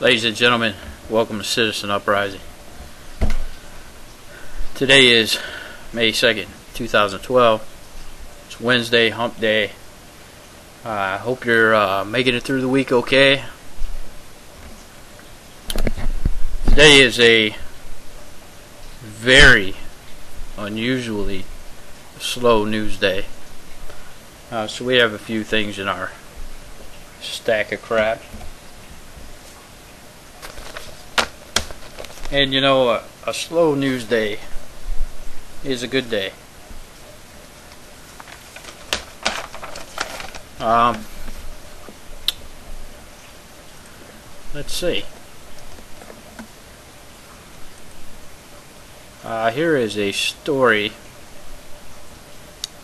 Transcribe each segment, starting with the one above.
Ladies and gentlemen, welcome to Citizen Uprising. Today is May 2nd, 2012. It's Wednesday, hump day. I hope you're making it through the week okay. Today is a very unusually slow news day. So we have a few things in our stack of crap. And you know, a slow news day is a good day. Let's see. Here is a story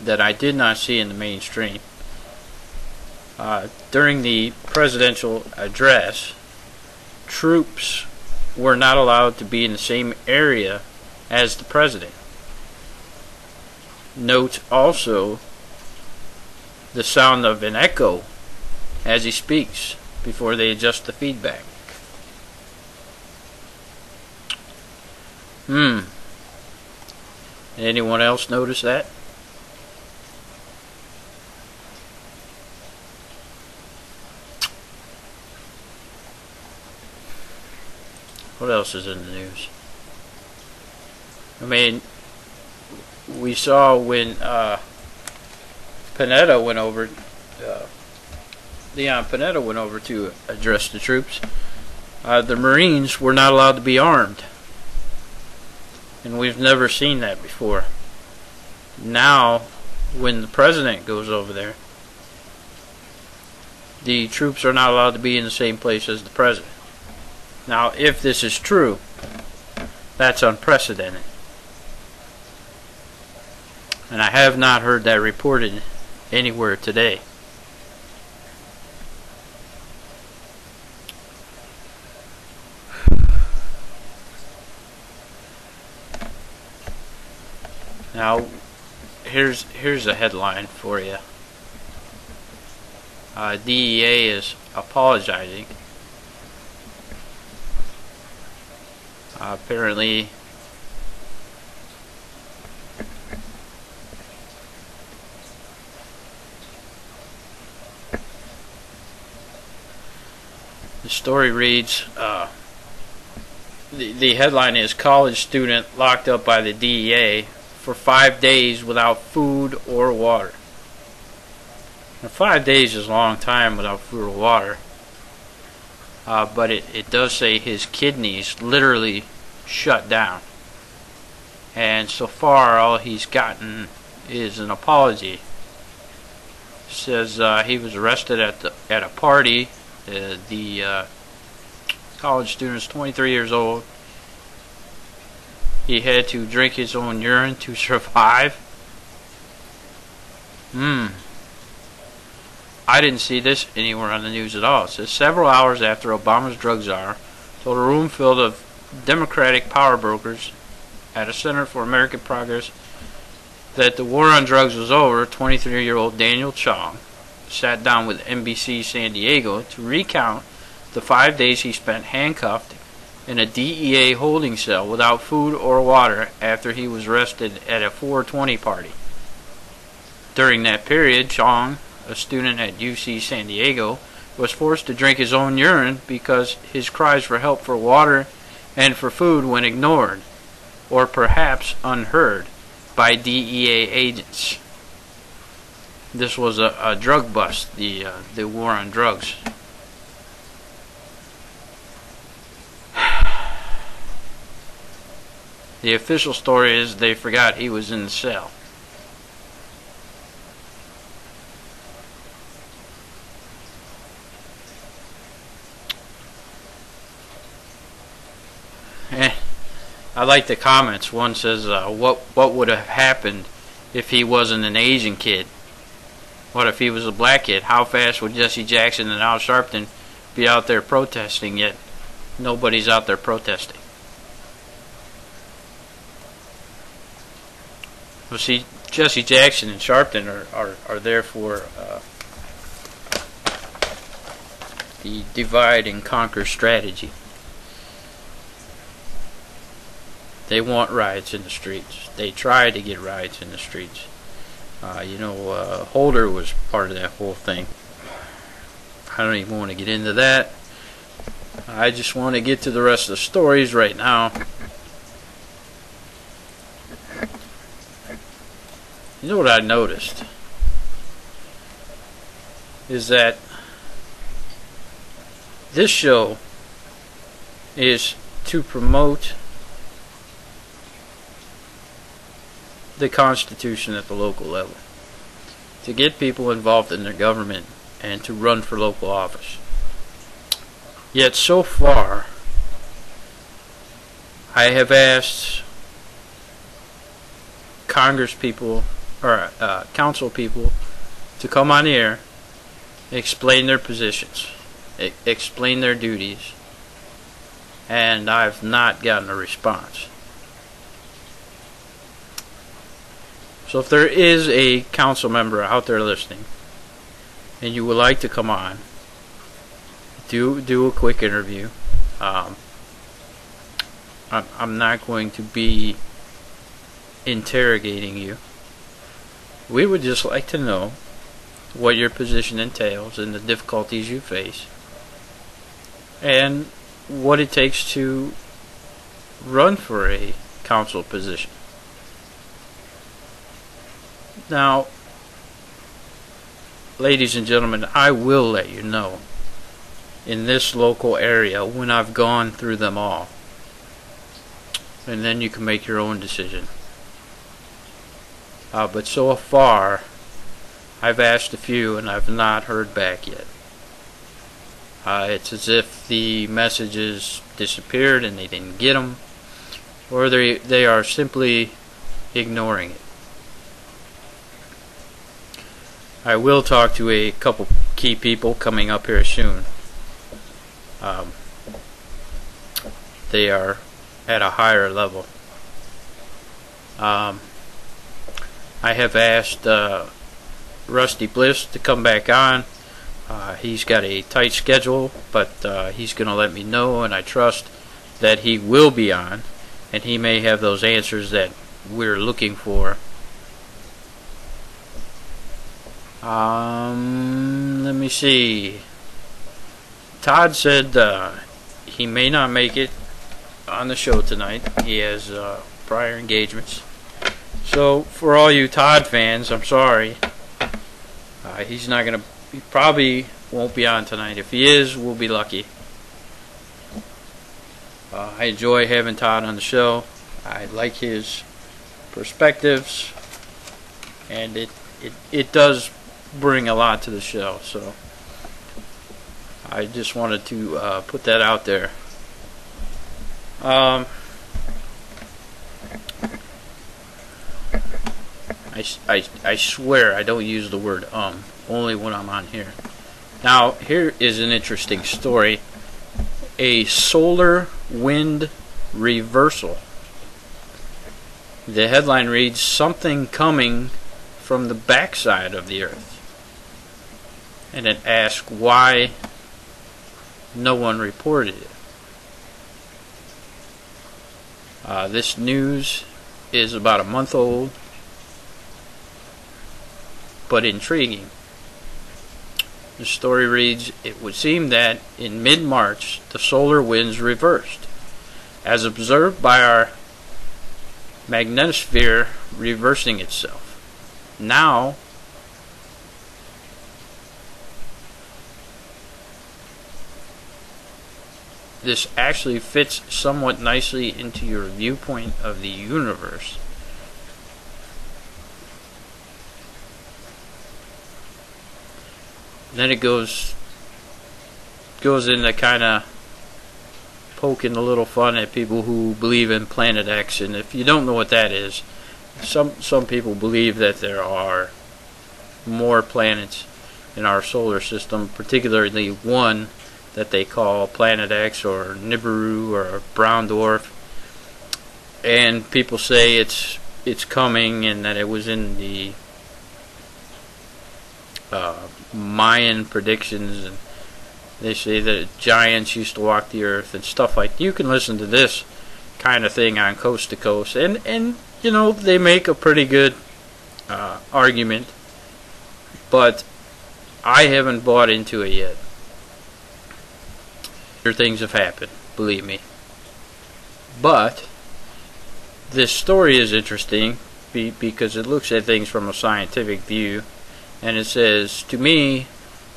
that I did not see in the mainstream. During the presidential address, troops were not allowed to be in the same area as the president. Note also the sound of an echo as he speaks before they adjust the feedback. Anyone else notice that? What else is in the news? I mean, we saw when Panetta went over, Leon Panetta went over to address the troops. The Marines were not allowed to be armed. And we've never seen that before. Now, when the president goes over there, the troops are not allowed to be in the same place as the president. Now, if this is true, that's unprecedented. And I have not heard that reported anywhere today. Now, here's a headline for you. DEA is apologizing. Apparently, the story reads, the headline is college student locked up by the DEA for 5 days without food or water. Now, 5 days is a long time without food or water. But it does say his kidneys literally shut down. And so far, all he's gotten is an apology. It says he was arrested at a party. The college student is 23 years old. He had to drink his own urine to survive. I didn't see this anywhere on the news at all. It says several hours after Obama's drug czar told a room filled of Democratic power brokers at a Center for American Progress that the war on drugs was over, 23-year-old Daniel Chong sat down with NBC San Diego to recount the 5 days he spent handcuffed in a DEA holding cell without food or water after he was arrested at a 420 party. During that period, Chong, a student at UC San Diego, was forced to drink his own urine because his cries for help for water and for food went ignored, or perhaps unheard, by DEA agents. This was a drug bust, the war on drugs. The official story is they forgot he was in the cell. I like the comments. One says, what would have happened if he wasn't an Asian kid? What if he was a black kid? How fast would Jesse Jackson and Al Sharpton be out there protesting, yet nobody's out there protesting? Well, see, Jesse Jackson and Sharpton are there for the divide and conquer strategy. They want riots in the streets. They try to get riots in the streets. Holder was part of that whole thing. I don't even want to get into that. I just want to get to the rest of the stories right now. You know what I noticed? Is that this show is to promote the Constitution at the local level, to get people involved in their government and to run for local office. Yet so far, I have asked Congress people or council people to come on air, explain their positions, explain their duties, and I've not gotten a response. So if there is a council member out there listening and you would like to come on, do a quick interview. I'm not going to be interrogating you. We would just like to know what your position entails and the difficulties you face and what it takes to run for a council position. Now, ladies and gentlemen, I will let you know in this local area when I've gone through them all, and then you can make your own decision. But so far, I've asked a few and I've not heard back yet. It's as if the messages disappeared and they didn't get them, or they are simply ignoring it. I will talk to a couple key people coming up here soon. They are at a higher level. I have asked Rusty Bliss to come back on. He's got a tight schedule, but he's going to let me know, and I trust that he will be on, and he may have those answers that we're looking for. Let me see. Todd said he may not make it on the show tonight. He has prior engagements. So for all you Todd fans, I'm sorry. He's not gonna. He probably won't be on tonight. If he is, we'll be lucky. I enjoy having Todd on the show. I like his perspectives, and it does bring a lot to the show. So I just wanted to put that out there. I swear I don't use the word only when I'm on here. Now, here is an interesting story. A solar wind reversal. The headline reads, "Something coming from the backside of the Earth." And it asks why no one reported it. This news is about a month old, but intriguing. The story reads, "It would seem that in mid-March the solar winds reversed, as observed by our magnetosphere reversing itself. Now, this actually fits somewhat nicely into your viewpoint of the universe. Then it goes into kind of poking a little fun at people who believe in Planet X. And if you don't know what that is, some people believe that there are more planets in our solar system, particularly one that they call Planet X or Nibiru or Brown Dwarf. And people say it's coming, and that it was in the Mayan predictions, and They say that giants used to walk the earth and stuff like that. You can listen to this kind of thing on Coast to Coast, and you know, they make a pretty good argument, but I haven't bought into it yet. Things have happened, believe me. But this story is interesting because it looks at things from a scientific view, and it says, to me,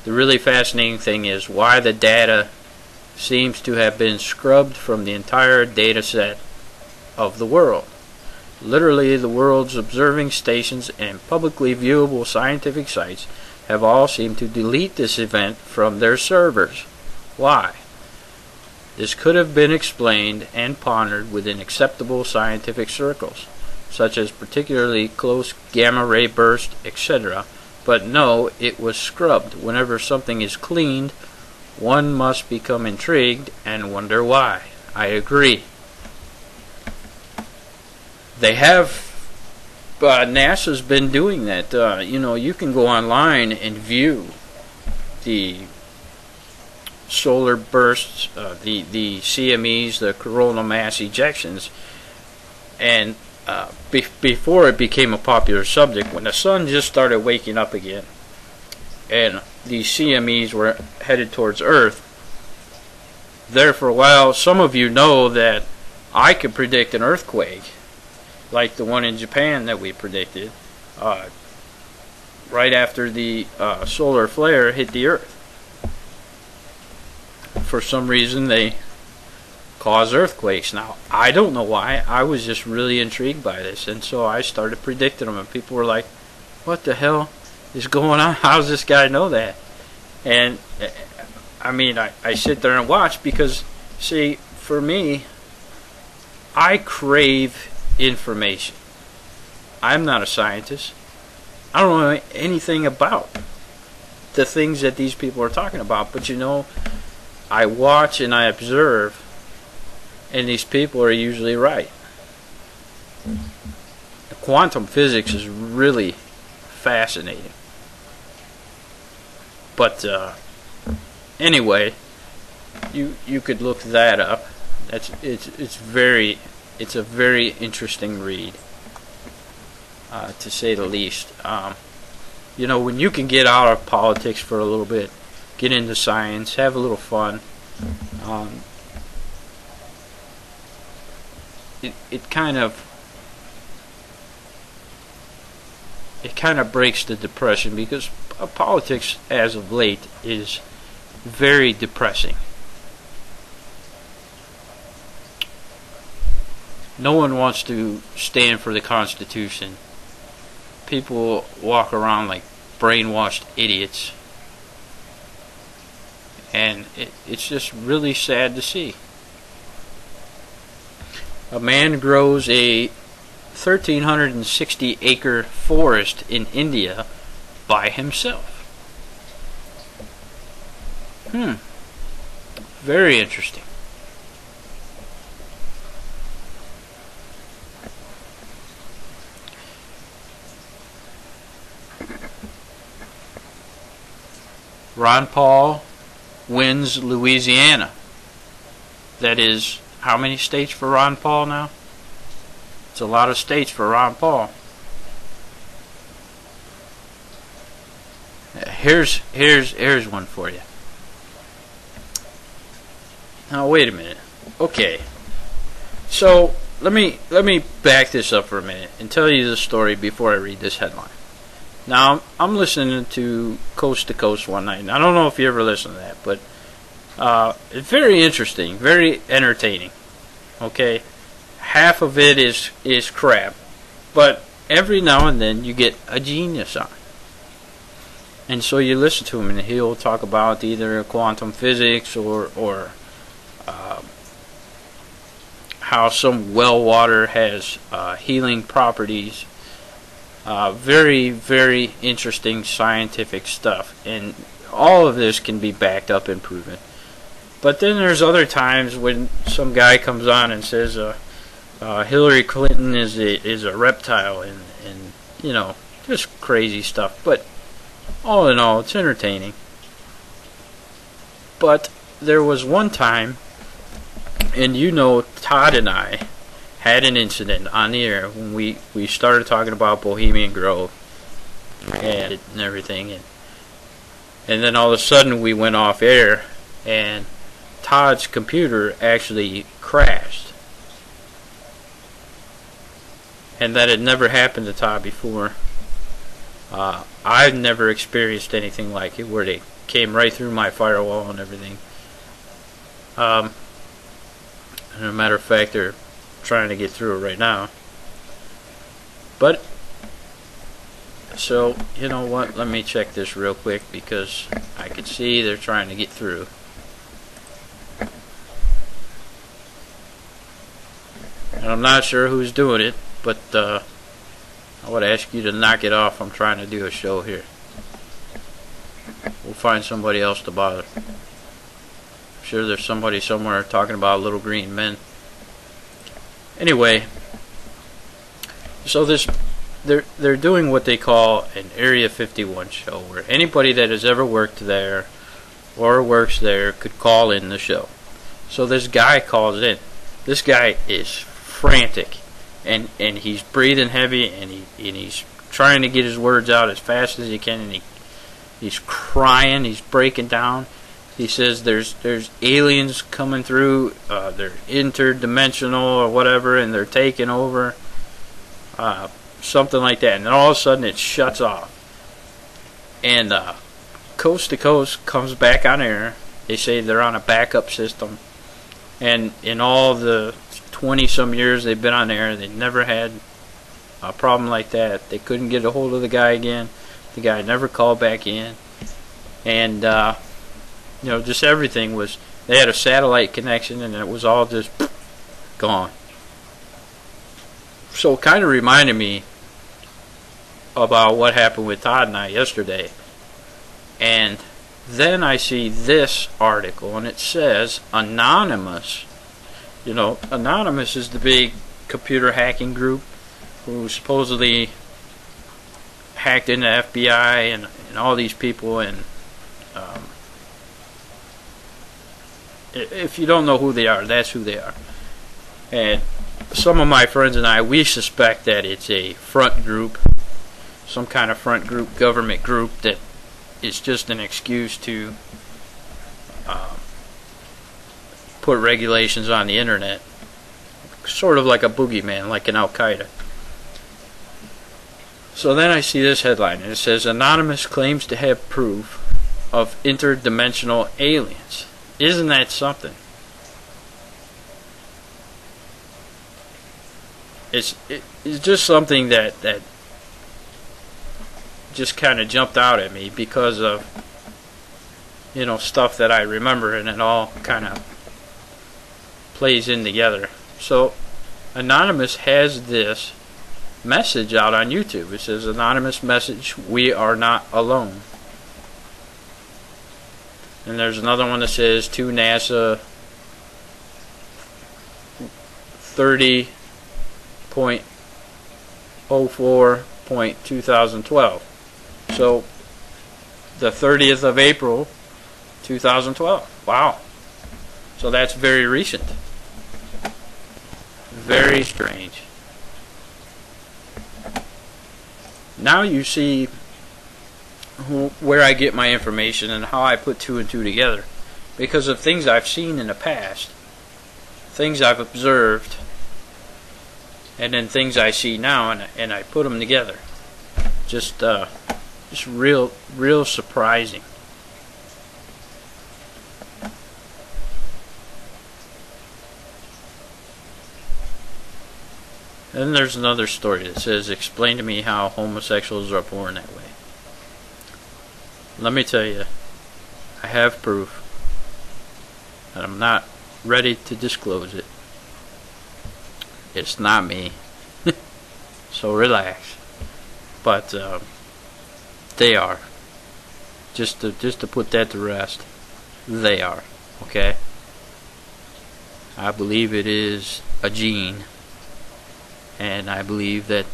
the really fascinating thing is why the data seems to have been scrubbed from the entire data set of the world. Literally, the world's observing stations and publicly viewable scientific sites have all seemed to delete this event from their servers. Why? This could have been explained and pondered within acceptable scientific circles, such as particularly close gamma ray bursts, etc. But no, it was scrubbed. Whenever something is cleaned, one must become intrigued and wonder why. I agree. They have, NASA's been doing that. You know, you can go online and view the solar bursts, the CMEs, the coronal mass ejections, and before it became a popular subject, when the sun just started waking up again, and the CMEs were headed towards Earth, there for a while, some of you know that I could predict an earthquake, like the one in Japan that we predicted, right after the solar flare hit the Earth. For some reason, they cause earthquakes. Now, I don't know why. I was just really intrigued by this, and so I started predicting them, and people were like, what the hell is going on? How does this guy know that? And I mean, I sit there and watch because, see, for me, I crave information. I'm not a scientist. I don't know anything about the things that these people are talking about, but you know, I watch and I observe, and these people are usually right. Quantum physics is really fascinating. But anyway, you could look that up. It's a very interesting read, to say the least. You know, when you can get out of politics for a little bit, get into science, have a little fun. It kind of breaks the depression, because politics as of late is very depressing. No one wants to stand for the Constitution. People walk around like brainwashed idiots. And it's just really sad to see. A man grows a 1,360 acre forest in India by himself. Very interesting. Ron Paul wins Louisiana. That is, how many states for Ron Paul now? It's a lot of states for Ron Paul. Here's one for you. Now wait a minute. Okay. So let me back this up for a minute and tell you the story before I read this headline. Now, I'm listening to Coast to Coast one night, and I don't know if you ever listen to that, but it's very interesting, very entertaining. Okay, half of it is crap, but every now and then you get a genius on, and so you listen to him, and he'll talk about either quantum physics or how some well water has healing properties. Very, very interesting scientific stuff, and all of this can be backed up and proven. But then there's other times when some guy comes on and says Hillary Clinton is a reptile, and you know, just crazy stuff. But all in all, it's entertaining. But there was one time, and you know, Todd and I had an incident on the air when we started talking about Bohemian Grove and everything, and then all of a sudden we went off air, and Todd's computer actually crashed, and that had never happened to Todd before. I've never experienced anything like it, where they came right through my firewall and everything. As a matter of fact, they're trying to get through it right now. But, so, you know what, let me check this real quick, because I can see they're trying to get through. And I'm not sure who's doing it, but I would ask you to knock it off. I'm trying to do a show here. We'll find somebody else to bother. I'm sure there's somebody somewhere talking about little green men. Anyway, so they're doing what they call an Area 51 show, where anybody that has ever worked there or works there could call in the show. So this guy calls in. This guy is frantic, and he's breathing heavy, and he's trying to get his words out as fast as he can, and he's crying, he's breaking down. He says there's aliens coming through, they're interdimensional or whatever, and they're taking over, something like that. And then all of a sudden it shuts off, and Coast to Coast comes back on air. They say they're on a backup system, and in all the 20-some years they've been on air, they never had a problem like that. They couldn't get a hold of the guy again. The guy never called back in, and you know, just everything was. They had a satellite connection, and it was all just gone. So it kind of reminded me about what happened with Todd and I yesterday. And then I see this article, and it says Anonymous. You know, Anonymous is the big computer hacking group who supposedly hacked into FBI and all these people. And if you don't know who they are, that's who they are. And some of my friends and I, we suspect that it's a front group, some kind of front group, government group, that is just an excuse to put regulations on the internet, sort of like a boogeyman, like an Al-Qaeda. So then I see this headline, and it says Anonymous claims to have proof of interdimensional aliens. Isn't that something? It's just something that just kind of jumped out at me because of, you know, stuff that I remember, and it all kind of plays in together. So Anonymous has this message out on YouTube. It says, anonymous message, we are not alone. And there's another one that says, to NASA 30.04.2012. So the 30th of April 2012. Wow. So that's very recent. Very strange. Now you see where I get my information and how I put two and two together, because of things I've seen in the past, things I've observed, and then things I see now, and I put them together. Just real surprising. Then there's another story that says, explain to me how homosexuals are born that way. Let me tell you, I have proof, and I'm not ready to disclose it. It's not me. So relax. But they are. Just to put that to rest, they are. Okay? I believe it is a gene, and I believe that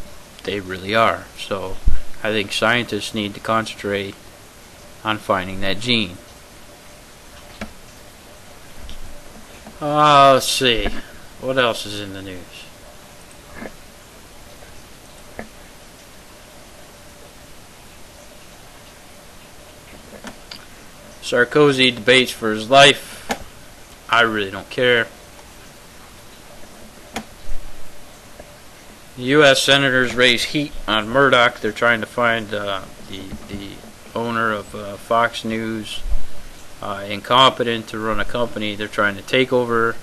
they really are. So I think scientists need to concentrate on finding that gene. Let's see. What else is in the news? Sarkozy debates for his life. I really don't care. The U.S. senators raise heat on Murdoch. They're trying to find the owner of Fox News incompetent to run a company. They're trying to take over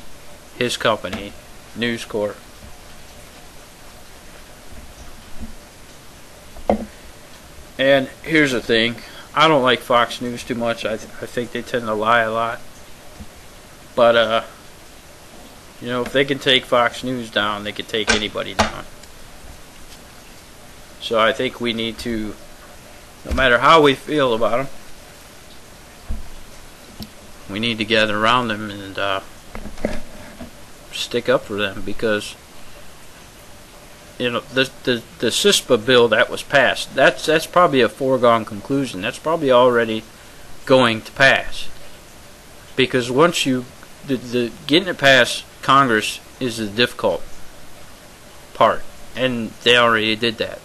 his company, News Corp. And here's the thing. I don't like Fox News too much. I think they tend to lie a lot. But, you know, if they can take Fox News down, they can take anybody down. So I think we need to, no matter how we feel about them, we need to gather around them and stick up for them, because, you know, the CISPA bill that was passed, that's probably a foregone conclusion. That's probably already going to pass, because once you getting it past Congress is the difficult part, and they already did that.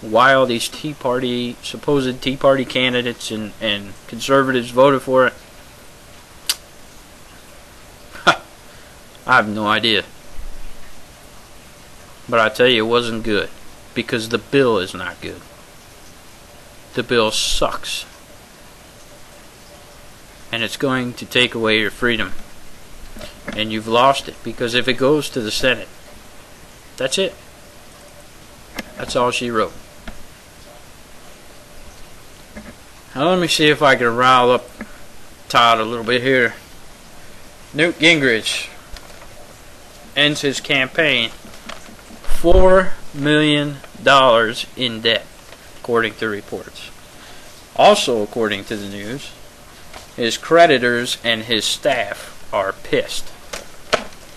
Why all these supposed Tea Party candidates and conservatives voted for it, I have no idea. But I tell you, it wasn't good, because the bill is not good. The bill sucks, and it's going to take away your freedom, and you've lost it, because if it goes to the Senate, that's it. That's all she wrote. Now let me see if I can rile up Todd a little bit here. Newt Gingrich ends his campaign $4 million in debt, according to reports. Also, according to the news, his creditors and his staff are pissed.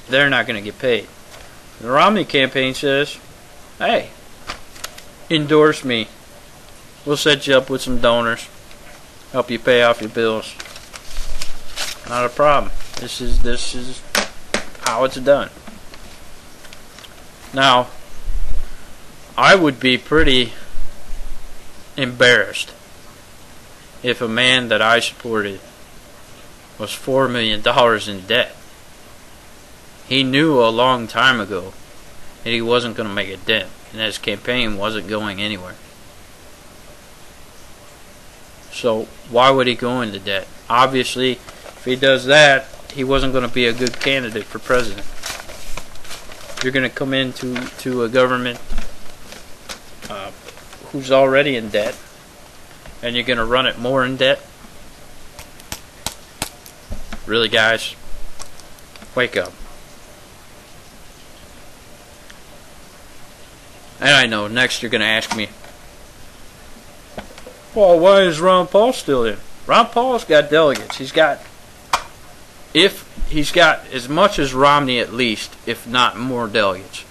They're not going to get paid. The Romney campaign says, hey, endorse me. We'll set you up with some donors. Help you pay off your bills. Not a problem. This is how it's done. Now, I would be pretty embarrassed if a man that I supported was $4 million in debt. He knew a long time ago that he wasn't going to make a dent, and his campaign wasn't going anywhere. So why would he go into debt? Obviously, if he does that, he wasn't going to be a good candidate for president. You're going to come into a government who's already in debt, and you're going to run it more in debt? Really, guys? Wake up. And I know, next you're going to ask me, well, why is Ron Paul still in? Ron Paul's got delegates. He's got as much as Romney, at least, if not more delegates.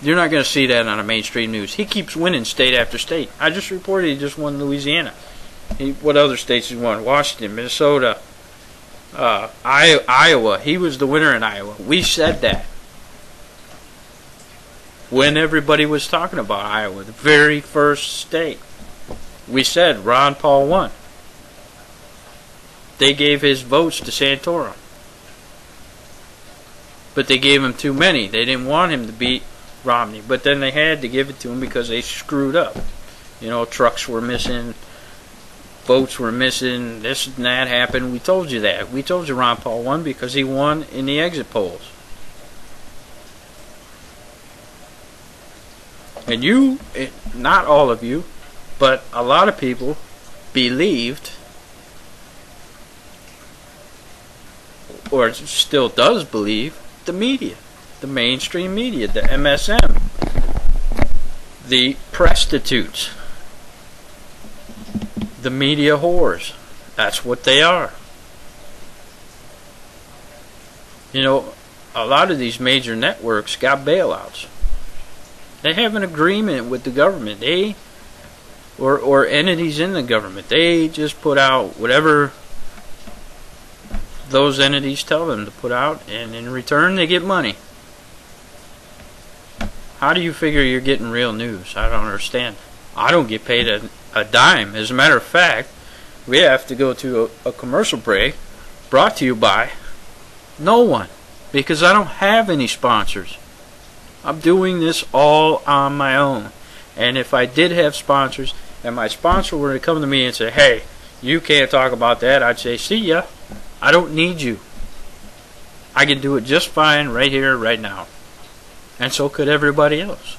You're not going to see that on the mainstream news. He keeps winning state after state. I just reported he just won Louisiana. What other states he won? Washington, Minnesota, Iowa. He was the winner in Iowa. We said that when everybody was talking about Iowa, the very first state. We said Ron Paul won. They gave his votes to Santorum, but they gave him too many. They didn't want him to beat Romney, but then they had to give it to him because they screwed up. You know, trucks were missing, votes were missing, this and that happened. We told you that. We told you Ron Paul won because he won in the exit polls. And you, not all of you, but a lot of people believed, or still does believe, the media, the mainstream media, the MSM, the prostitutes, the media whores. That's what they are. You know, a lot of these major networks got bailouts. They have an agreement with the government. They or entities in the government. They just put out whatever those entities tell them to put out, and in return they get money. How do you figure you're getting real news? I don't understand. I don't get paid a dime. As a matter of fact, we have to go to a commercial break brought to you by no one, because I don't have any sponsors. I'm doing this all on my own. And if I did have sponsors, and my sponsor were to come to me and say, hey, you can't talk about that, I'd say, see ya. I don't need you. I can do it just fine right here, right now. And so could everybody else.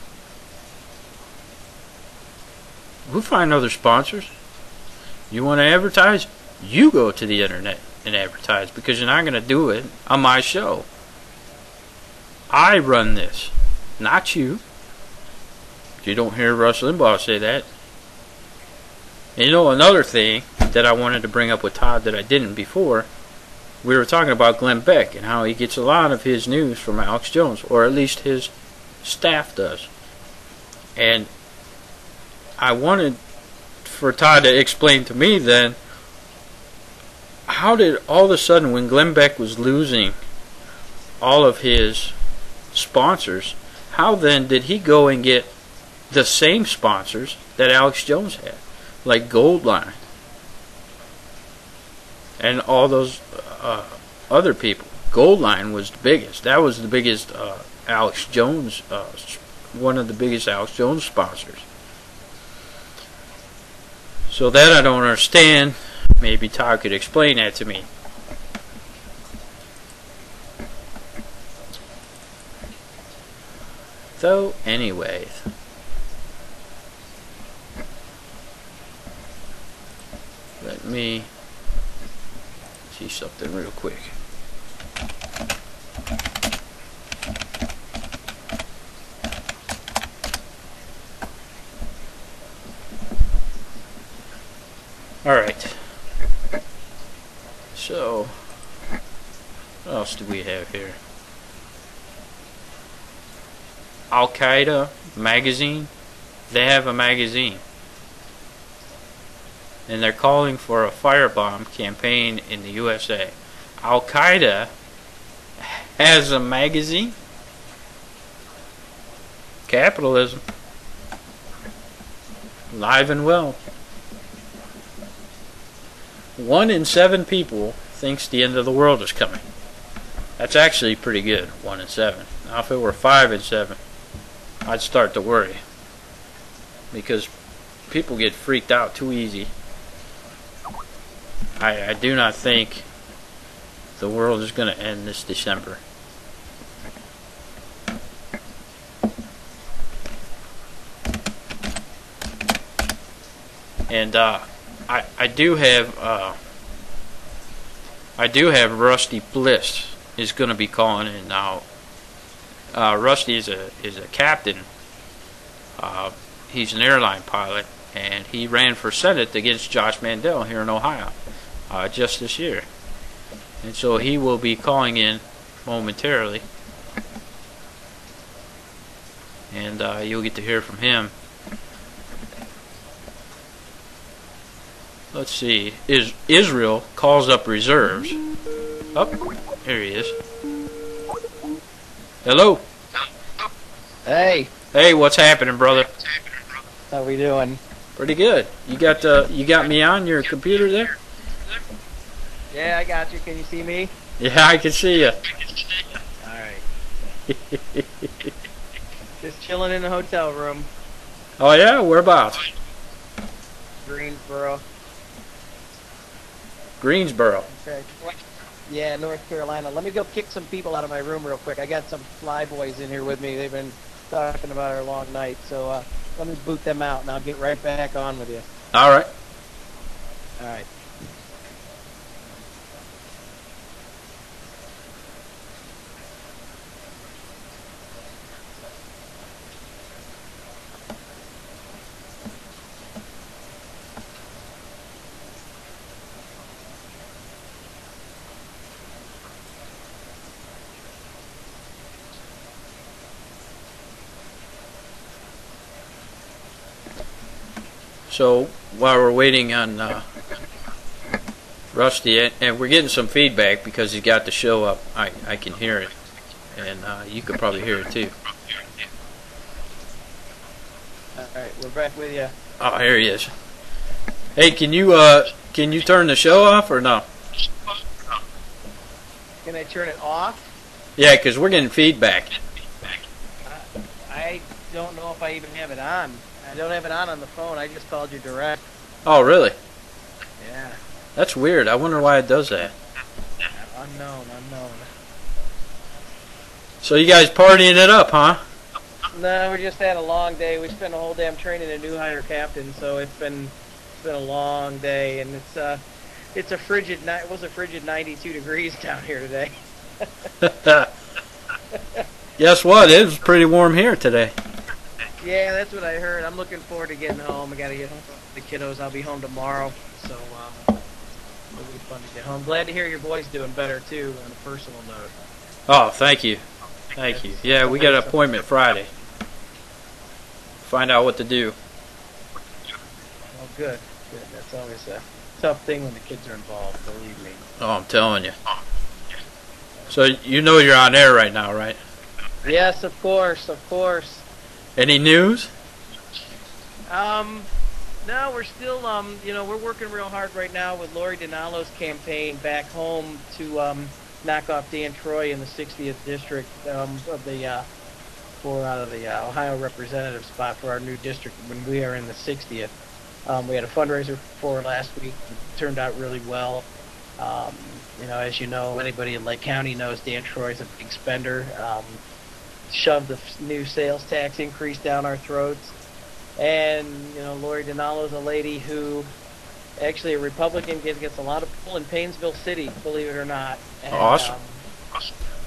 We'll find other sponsors. You want to advertise? You go to the internet and advertise, because you're not going to do it on my show. I run this, not you. You don't hear Rush Limbaugh say that. And you know, another thing that I wanted to bring up with Todd that I didn't before, we were talking about Glenn Beck and how he gets a lot of his news from Alex Jones, or at least his staff does. And I wanted for Todd to explain to me then, how did all of a sudden, when Glenn Beck was losing all of his sponsors, how then did he go and get the same sponsors that Alex Jones had, like Goldline and all those other people? Goldline was the biggest. That was the biggest Alex Jones, one of the biggest Alex Jones sponsors. So that I don't understand. Maybe Todd could explain that to me. So, anyways, let me see something real quick. Alright. So, what else do we have here? Al Qaeda magazine. They have a magazine. And they're calling for a firebomb campaign in the USA. Al Qaeda has a magazine? Capitalism. Live and well. 1 in 7 people thinks the end of the world is coming. That's actually pretty good, 1 in 7. Now if it were 5 in 7, I'd start to worry. Because people get freaked out too easy. I do not think the world is going to end this December. And I do have Rusty Bliss is going to be calling in now. Rusty is a captain. He's an airline pilot, and he ran for Senate against Josh Mandel here in Ohio just this year. And so he will be calling in momentarily, and you'll get to hear from him. Let's see. Israel calls up reserves. Oh, here he is. Hello. Hey. Hey, what's happening, brother? How we doing? Pretty good. You got me on your computer there? Yeah, I got you. Can you see me? Yeah, I can see you. Alright. Just chilling in the hotel room. Oh yeah? Whereabouts? Greensboro. Greensboro. Okay. Yeah, North Carolina. Let me go kick some people out of my room real quick. I got some fly boys in here with me. They've been talking about our long night. So let me boot them out, and I'll get right back on with you. All right. All right. So while we're waiting on Rusty, and we're getting some feedback because he's got the show up. I can hear it, and you could probably hear it too. All right, we're back with you. Oh, here he is. Hey, can you turn the show off or no? Can I turn it off? Yeah, because we're getting feedback. I don't know if I even have it on. I don't have it on the phone. I just called you direct. Oh, really? Yeah. That's weird. I wonder why it does that. Unknown. So you guys partying it up, huh? No, we just had a long day. We spent a whole damn training a new hire captain, so it's been a long day, and it's a frigid night. It was a frigid 92 degrees down here today. Guess what? It was pretty warm here today. Yeah, that's what I heard. I'm looking forward to getting home. I got to get home with the kiddos. I'll be home tomorrow, so it'll be fun to get home. Glad to hear your boy's doing better too, on a personal note. Oh, thank you. Thank you. Yeah, we got an appointment Friday. Find out what to do. Oh, good. That's always a tough thing when the kids are involved, believe me. Oh, I'm telling you. So you know you're on air right now, right? Yes, of course. Any news? No, we're still, we're working real hard right now with Lori Dinalo's campaign back home to knock off Dan Troy in the 60th district of the 4 out of the Ohio representative spot for our new district when we are in the 60th. We had a fundraiser for it last week. It turned out really well. As you know, anybody in Lake County knows Dan Troy's a big spender. Shoved the new sales tax increase down our throats. And, Lori Dinalo's a lady who, actually a Republican, gets a lot of pull in Paynesville City, believe it or not. And, awesome.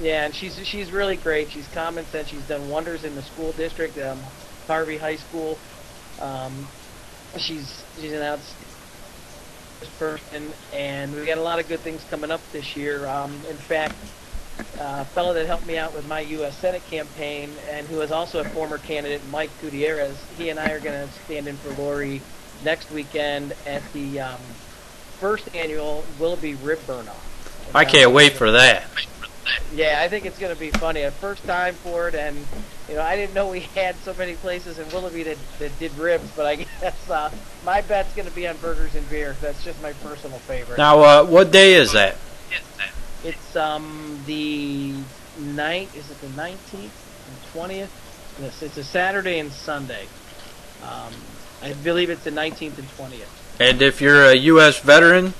Yeah, and she's really great. She's common sense. She's done wonders in the school district, Harvey High School. She's an outstanding person, and we got a lot of good things coming up this year. In fact, a fellow that helped me out with my U.S. Senate campaign, and who is also a former candidate, Mike Gutierrez, he and I are going to stand in for Lori next weekend at the first annual Willoughby Rib Burn-Off. I can't wait for that. Yeah, I think it's going to be funny. A first time for it, and I didn't know we had so many places in Willoughby that did ribs, but I guess my bet's going to be on burgers and beer. That's just my personal favorite. Now, what day is that? It's the night. Is it the 19th and 20th? Yes, it's a Saturday and Sunday. I believe it's the 19th and 20th. And if you're a U.S. veteran,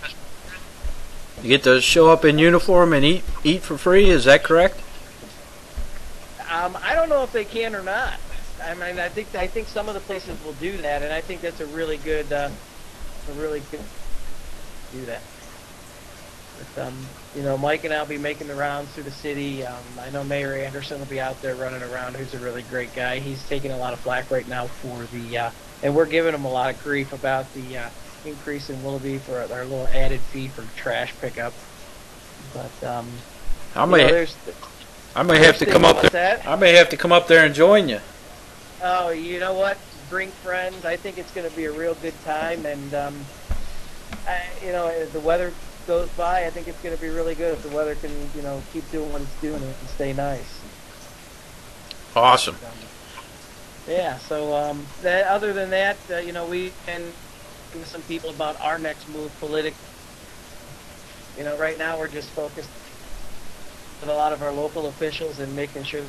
you get to show up in uniform and eat for free. Is that correct? I don't know if they can or not. I mean, I think some of the places will do that, and I think that's a really good do that. But, Mike and I'll be making the rounds through the city. I know Mayor Anderson will be out there running around, who's a really great guy. He's taking a lot of flack right now for and we're giving him a lot of grief about the increase in Willoughby for our little added fee for trash pickup. But I may have to come up there. I may have to come up there and join you. Oh, you know what? Bring friends. I think it's going to be a real good time, and as the weather goes by, I think it's going to be really good if the weather can, keep doing what it's doing and stay nice. Awesome. Yeah. So other than that, we've been with some people about our next move politically. Right now we're just focused with a lot of our local officials and making sure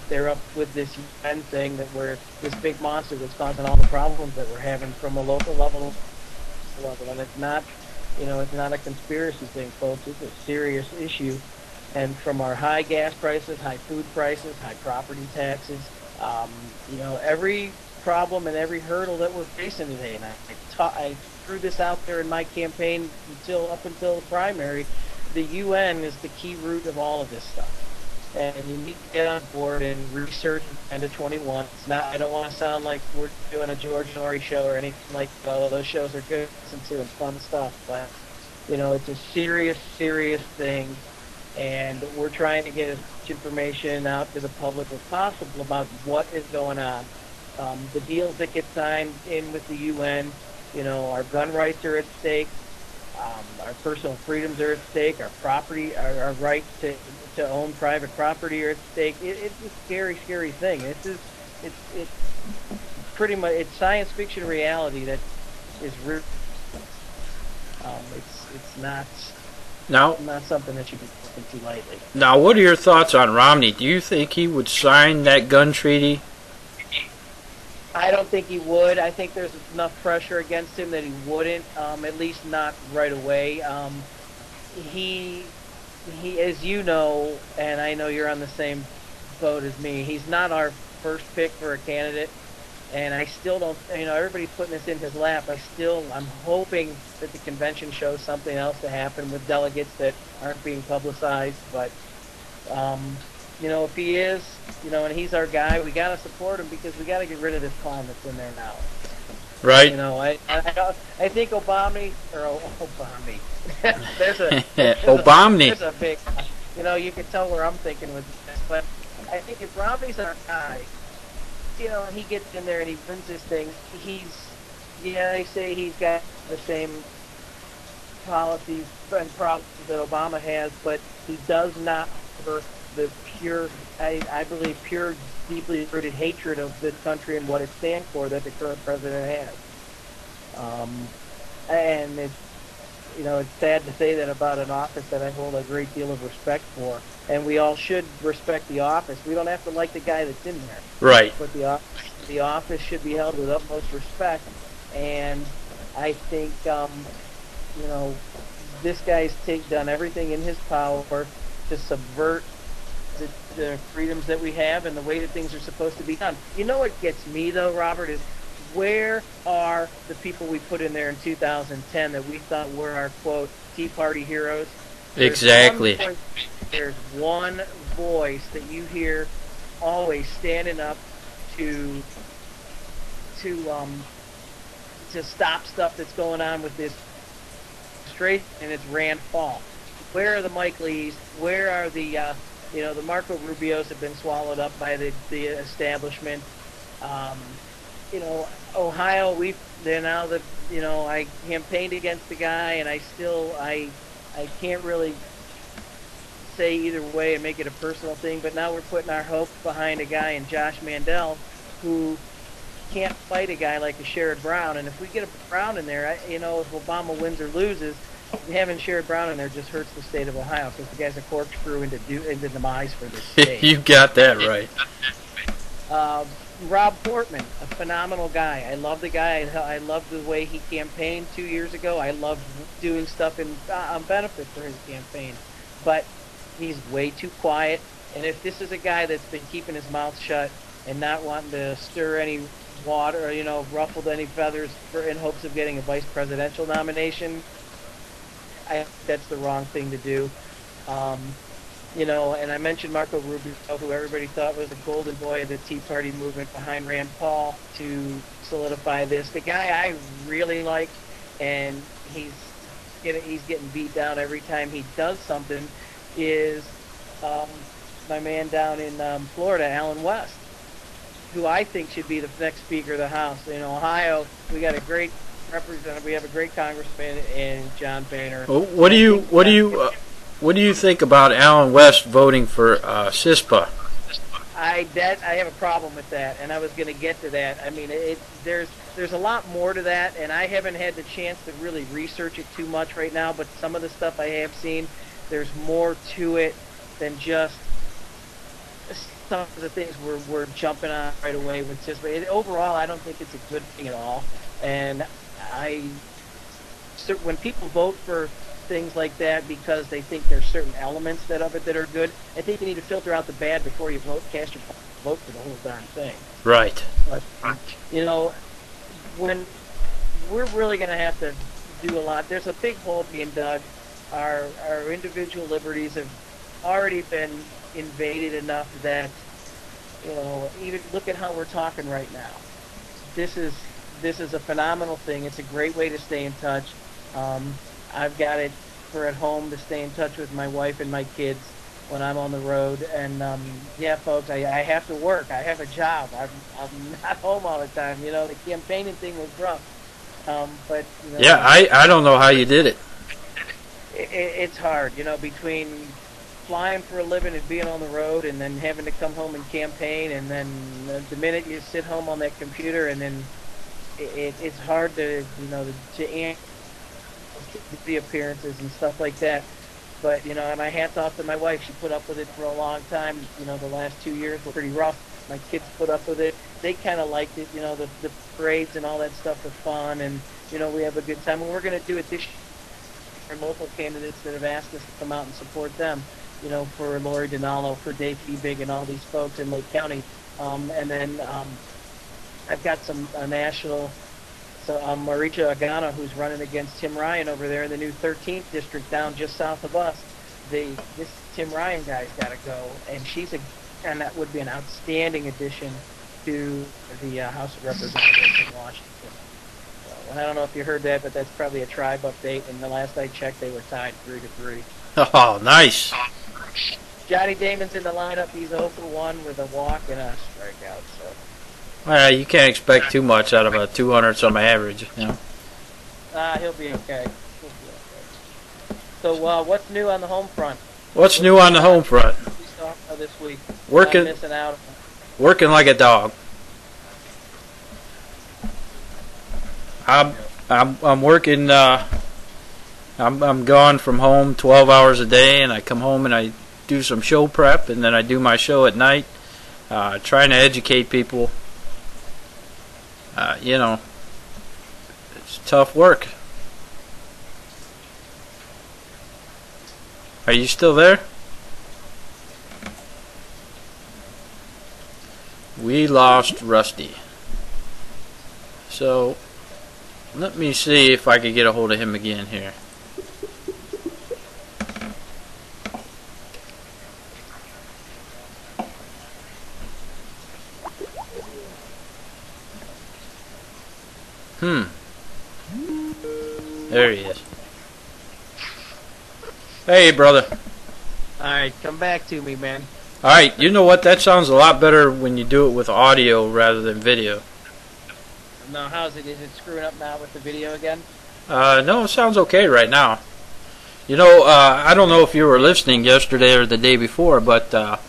they're up with this UN thing, that we're this big monster that's causing all the problems that we're having from a local level. And it's not, it's not a conspiracy thing, folks. It's a serious issue. And from our high gas prices, high food prices, high property taxes, every problem and every hurdle that we're facing today. And I threw this out there in my campaign up until the primary. The UN is the key root of all of this stuff, and you need to get on board and research Agenda 21. It's not. I don't want to sound like we're doing a George Norrie show or anything like that. Although those shows are good to listen to and fun stuff, but it's a serious thing, and we're trying to get as much information out to the public as possible about what is going on. The deals that get signed in with the UN, our gun rights are at stake. Our personal freedoms are at stake. Our property, our right to own private property are at stake. It's a scary, scary thing. It's pretty much it's science fiction reality that is real. It's Now, not something that you can take too lightly. now, what are your thoughts on Romney? Do you think he would sign that gun treaty? I don't think he would. I think there's enough pressure against him that he wouldn't, at least not right away. He, as you know, and I know you're on the same boat as me, he's not our first pick for a candidate. And I still don't, everybody's putting this in his lap. I'm hoping that the convention shows something else to happen with delegates that aren't being publicized. But, if he is, and he's our guy, we got to support him because we got to get rid of this clown that's in there now. Right. I think Obama, or Obama, there's a big, you can tell where I'm thinking with this. But I think if Romney's our guy, and he gets in there and he wins this thing, they say he's got the same policies and problems that Obama has, but he does not have the pure, I believe, pure, deeply rooted hatred of this country and what it stands for that the current president has. And it's sad to say that about an office that I hold a great deal of respect for. And we all should respect the office. We don't have to like the guy that's in there. Right. But the office should be held with utmost respect. And I think, this guy's done everything in his power to subvert the freedoms that we have and the way that things are supposed to be done. You know what gets me, though, Robert, is where are the people we put in there in 2010 that we thought were our, quote, Tea Party heroes? Exactly. There's one voice that you hear always standing up to stop stuff that's going on with this straight, and it's Rand Paul. Where are the Mike Lees? Where are the the Marco Rubios have been swallowed up by the establishment. Ohio, I campaigned against the guy, and I can't really say either way and make it a personal thing, but now we're putting our hope behind a guy in Josh Mandel who can't fight a guy like a Sherrod Brown. And if we get a Brown in there, if Obama wins or loses, having Sherrod Brown in there just hurts the state of Ohio because the guy's a corkscrew into demise for this state. You got that right. Rob Portman, a phenomenal guy. I love the guy. I love the way he campaigned 2 years ago. I love doing stuff on benefit for his campaign. But he's way too quiet. And if this is a guy that's been keeping his mouth shut and not wanting to stir any water, or, ruffled any feathers in hopes of getting a vice presidential nomination, I think that's the wrong thing to do. And I mentioned Marco Rubio, who everybody thought was the golden boy of the Tea Party movement behind Rand Paul to solidify this. The guy I really like, and he's getting beat down every time he does something, is my man down in Florida, Alan West, who I think should be the next Speaker of the House. In Ohio, we got a great representative. We have a great congressman in John Boehner. What do you think about Alan West voting for CISPA? I have a problem with that, and I was going to get to that. I mean, there's a lot more to that, and I haven't had the chance to really research it too much right now. But some of the stuff I have seen, there's more to it than just some of the things we're jumping on right away with CISPA. Overall, I don't think it's a good thing at all. And when people vote for things like that because they think there's certain elements of it that are good, I think you need to filter out the bad before you cast your vote for the whole darn thing. Right. But, when we're really going to have to do a lot, there's a big hole being dug. Our individual liberties have already been invaded enough that, even look at how we're talking right now. This is a phenomenal thing. It's a great way to stay in touch. I've got it for at home to stay in touch with my wife and my kids when I'm on the road. And folks, I have to work. I have a job. I'm not home all the time. The campaigning thing was rough. But I don't know how you did it. it's hard, you know, between flying for a living and being on the road, and then having to come home and campaign, and then the minute you sit home on that computer, and then it's hard to, you know, to answer the appearances and stuff like that. But, you know, and my hat's off to my wife. She put up with it for a long time. You know, the last 2 years were pretty rough. My kids put up with it. They kind of liked it. You know, the parades and all that stuff are fun, and, you know, we have a good time. And we're going to do it this year. Our local candidates that have asked us to come out and support them, you know, for Lori Donallo, for Dave Feebig, and all these folks in Lake County. And then I've got some national, so Maricha Agana, who's running against Tim Ryan over there in the new 13th district down just south of us. This Tim Ryan guy's got to go, and and that would be an outstanding addition to the House of Representatives in Washington. And I don't know if you heard that, but that's probably a tribe update. And the last I checked, they were tied 3-3. Oh, nice. Johnny Damon's in the lineup. He's 0 for 1 with a walk and a strikeout. So. Well, you can't expect too much out of a 200-some average, you know. He'll be okay. So, what's new on the home front? What's new on the home front? This week. Working. Not missing out. Working like a dog. I'm working. I'm gone from home 12 hours a day, and I come home and I do some show prep, and then I do my show at night, trying to educate people. You know, it's tough work. Are you still there? We lost Rusty. So let me see if I can get a hold of him again here. There he is. Hey, brother. Alright, come back to me, man. Alright, you know what? That sounds a lot better when you do it with audio rather than video. No, how's it? Is it screwing up now with the video again? No, it sounds okay right now. You know, I don't know if you were listening yesterday or the day before, but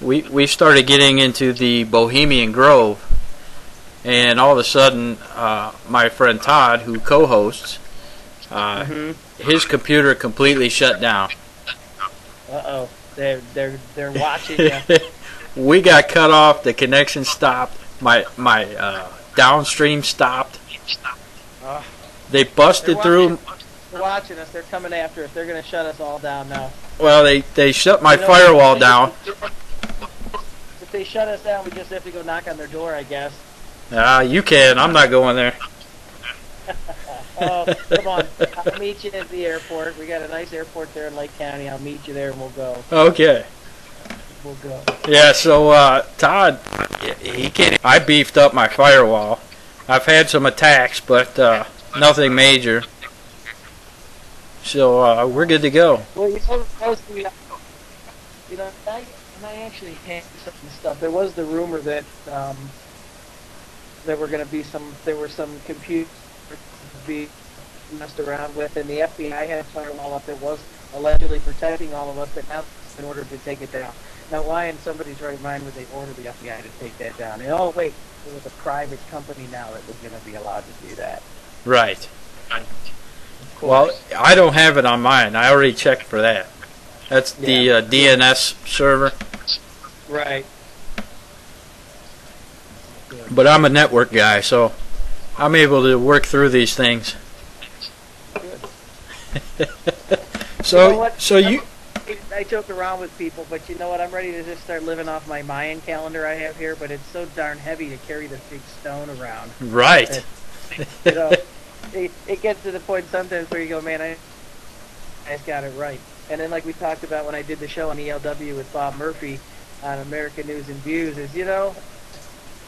we started getting into the Bohemian Grove, and all of a sudden, my friend Todd, who co-hosts, his computer completely shut down. Uh-oh, they're watching you. We got cut off. The connection stopped. My downstream stopped. They busted through. They're watching us. They're coming after us. They're going to shut us all down now. Well, they shut my firewall down. If they shut us down, we just have to go knock on their door, I guess. You can. I'm not going there. Oh, come on. I'll meet you at the airport. We got a nice airport there in Lake County. I'll meet you there and we'll go. Okay. We'll go. Yeah, so Todd, he can't. I beefed up my firewall. I've had some attacks, but nothing major. So we're good to go. Well, you know, I actually had some stuff. There was the rumor that there were going to be some computers to be messed around with, and the FBI had a firewall up that was allegedly protecting all of us, but now in order to take it down. Now, why in somebody's right mind would they order the FBI to take that down? And oh wait, it was a private company now that was going to be allowed to do that. Right. Well, I don't have it on mine. I already checked for that. That's the DNS server. Right. But I'm a network guy, so I'm able to work through these things. Good. I joke around with people, but you know what? I'm ready to just start living off my Mayan calendar I have here, but it's so darn heavy to carry this big stone around. Right. You know, it gets to the point sometimes where you go, man, I just got it right. And then like we talked about when I did the show on ELW with Bob Murphy on American News and Views, is, you know,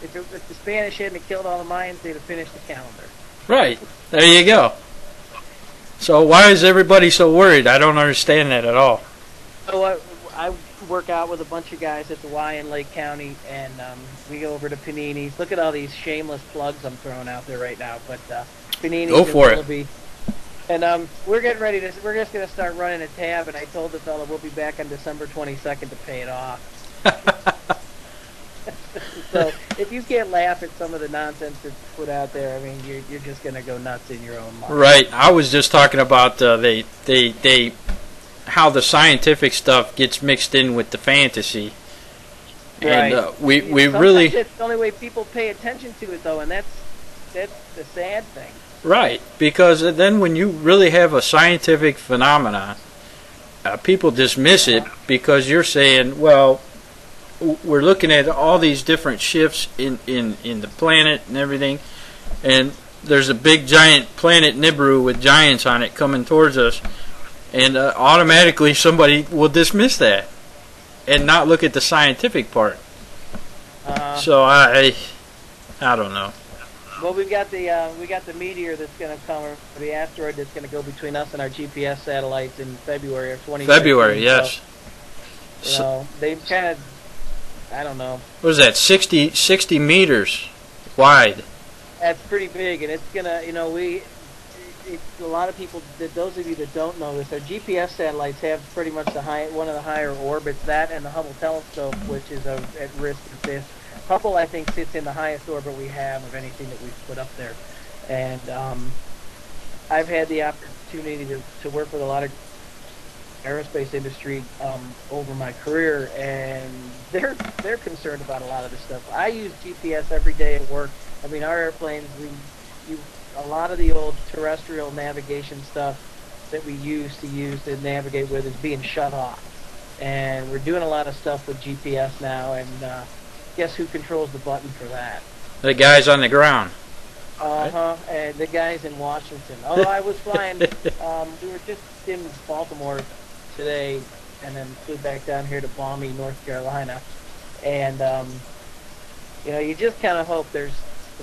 if the Spanish hadn't killed all the Mayans, they'd have finished the calendar. Right. There you go. So why is everybody so worried? I don't understand that at all. So I work out with a bunch of guys at the Y in Lake County, and we go over to Panini's. Look at all these shameless plugs I'm throwing out there right now. But Panini's go for in Willoughby, And we're getting ready to. We're just gonna start running a tab, and I told the fella we'll be back on December 22nd to pay it off. So if you can't laugh at some of the nonsense that's put out there, I mean, you're just gonna go nuts in your own mind. Right. I was just talking about they how the scientific stuff gets mixed in with the fantasy. Right. And we Sometimes really. it's the only way people pay attention to it, though, and that's the sad thing. Right, because then when you really have a scientific phenomenon, people dismiss it because you're saying, well, we're looking at all these different shifts in the planet and everything, and there's a big giant planet Nibiru with giants on it coming towards us, and automatically somebody will dismiss that and not look at the scientific part. So I don't know. Well, we got the meteor that's going to come, or the asteroid that's going to go between us and our GPS satellites in February of 2020. February, yes. So, they've kind of, I don't know. What is that? 60 meters wide. That's pretty big, and it's gonna, a lot of people, those of you that don't know this, our GPS satellites have pretty much one of the higher orbits, that and the Hubble telescope, which is at risk of this. Hubble, I think, sits in the highest orbit we have of anything that we've put up there. And I've had the opportunity to work with a lot of aerospace industry over my career, and they're concerned about a lot of this stuff. I use GPS every day at work. I mean, our airplanes, a lot of the old terrestrial navigation stuff that we used to navigate with is being shut off. And we're doing a lot of stuff with GPS now, and guess who controls the button for that? The guys on the ground. And the guys in Washington. Oh, I was flying. We were just in Baltimore today, and then flew back down here to balmy North Carolina. And you just kind of hope there's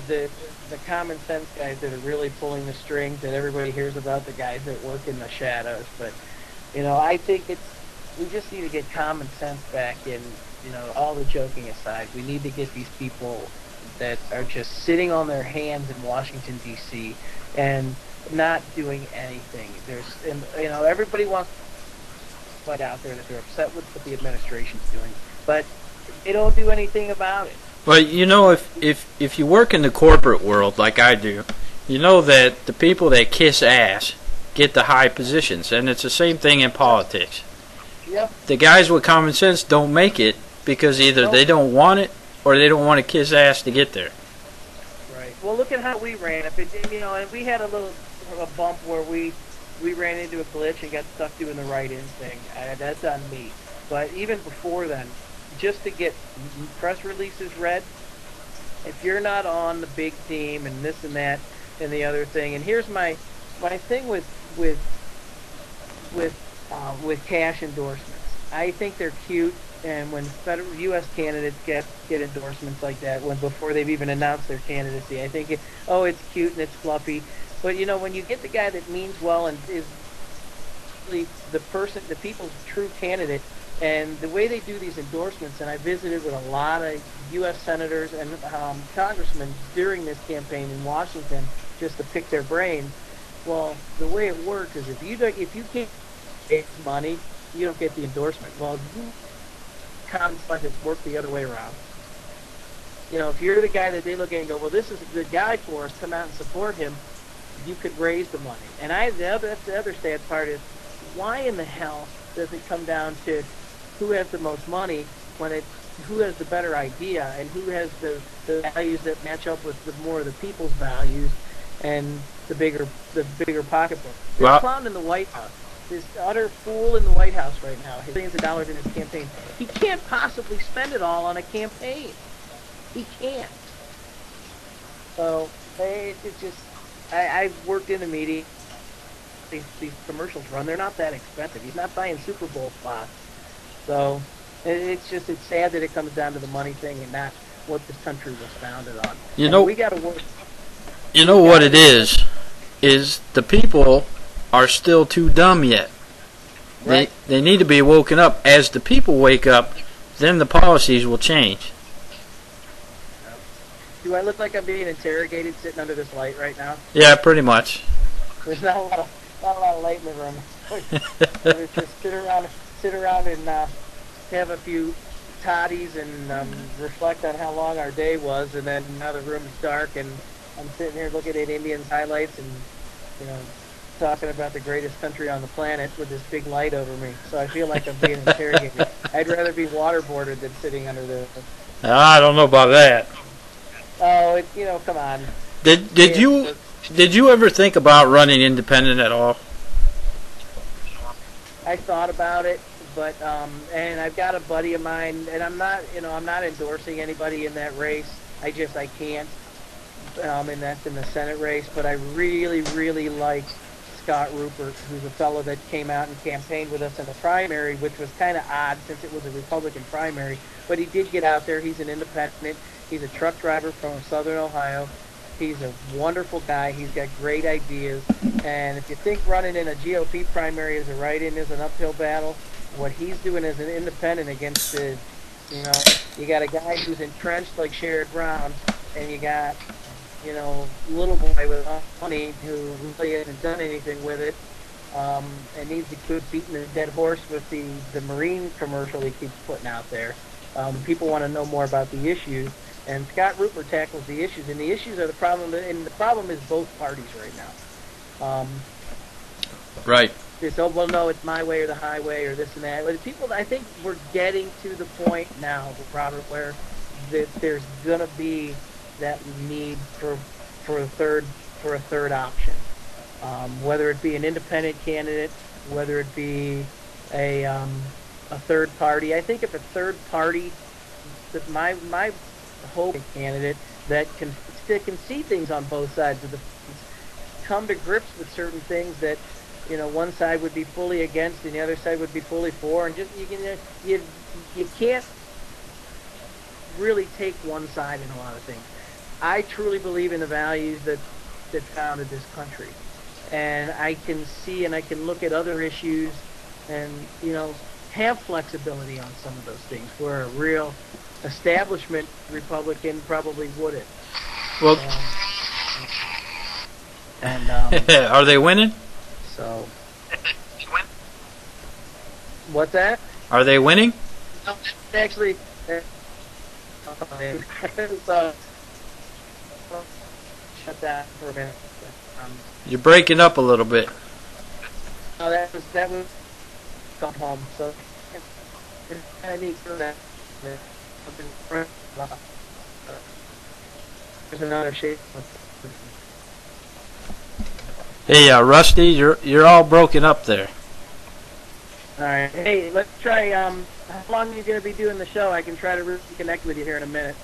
the common sense guys that are really pulling the strings that everybody hears about, the guys that work in the shadows. But I think we just need to get common sense back in. All the joking aside, we need to get these people that are just sitting on their hands in Washington, D.C. and not doing anything. Everybody wants to fight out there that they're upset with what the administration's doing, but they don't do anything about it. Well, if you work in the corporate world like I do, you know that the people that kiss ass get the high positions, and it's the same thing in politics. Yep. The guys with common sense don't make it because either they don't want it or they don't want to kiss ass to get there. Right. Well, look at how we ran. And we had a bump where we ran into a glitch and got stuck doing the write-in thing. That's on me. But even before then, just to get press releases read, if you're not on the big team and this and that and the other thing, and here's my thing with cash endorsements. I think they're cute, and when federal U.S. candidates get endorsements like that, before they've even announced their candidacy, I think it's cute and it's fluffy. But when you get the guy that means well and is the people's true candidate, and the way they do these endorsements, and I visited with a lot of U.S. senators and congressmen during this campaign in Washington just to pick their brains. Well, the way it works is if you can't get money, you don't get the endorsement. Well, it work the other way around. If you're the guy that they look at and go, well, this is a good guy for us, come out and support him, you could raise the money. And that's the other sad part is, why in the hell does it come down to who has the most money when who has the better idea and who has the values that match up with more of the people's values and the bigger pocketbook? This clown in the White House, this utter fool in the White House right now, has billions of dollars in his campaign. He can't possibly spend it all on a campaign. He can't. So it's just, I've worked in the media. These commercials run, they're not that expensive. He's not buying Super Bowl spots. So it's sad that it comes down to the money thing and not what this country was founded on. We got to work. You know what it is the people are still too dumb yet. Right. They need to be woken up. As the people wake up, then the policies will change. Do I look like I'm being interrogated sitting under this light right now? Yeah, pretty much. There's not a lot Not a lot of light in the room. We just sit around and have a few toddies and reflect on how long our day was, and then now the room's dark and I'm sitting here looking at Indians highlights and talking about the greatest country on the planet with this big light over me. So I feel like I'm being interrogated. I'd rather be waterboarded than sitting under the. I don't know about that. Oh, come on. Did you ever think about running independent at all? I thought about it, but and I've got a buddy of mine, and I'm not endorsing anybody in that race. I can't. And that's in the Senate race. But I really, really like Scott Rupert, who's a fellow that came out and campaigned with us in the primary, which was kind of odd since it was a Republican primary. But he did get out there. He's an independent. He's a truck driver from Southern Ohio. He's a wonderful guy. He's got great ideas. And if you think running in a GOP primary as a write-in is an uphill battle, what he's doing as an independent against the, you got a guy who's entrenched like Sherrod Brown, and you got, little boy with money who really hasn't done anything with it, and needs to quit beating the dead horse with the Marine commercial he keeps putting out there. People want to know more about the issues. And Scott Rupert tackles the issues, and the issues are the problem, and the problem is both parties right now. Right. It's, well, no, it's my way or the highway or this and that. But people, I think we're getting to the point now, Robert, where there's going to be that need for a third option, whether it be an independent candidate, whether it be a third party. I think if a third party, my hope candidate that can see things on both sides of the fence, come to grips with certain things that one side would be fully against and the other side would be fully for, and just you can't really take one side in a lot of things. I truly believe in the values that founded this country, and I can see and I can look at other issues and have flexibility on some of those things where a real establishment Republican probably wouldn't. Well, are they winning? So, what's that? Are they winning? No, actually, so, shut that for a minute. You're breaking up a little bit. No, that was come home. So, I need to that. There's another shape. Hey, Rusty, you're all broken up there. All right. Hey, let's try. How long are you going to be doing the show? I can try to reconnect with you here in a minute.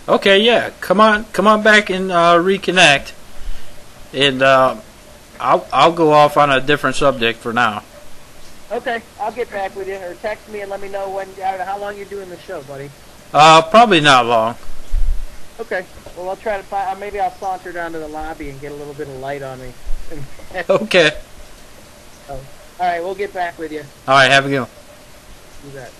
Okay, yeah. Come on back and reconnect, and I'll go off on a different subject for now. Okay, I'll get back with you, or text me and let me know how long you're doing the show, buddy. Probably not long. Okay. Well, I'll try to find. Maybe I'll saunter down to the lobby and get a little bit of light on me. Okay. Oh. All right, we'll get back with you. All right, have a good one. You bet.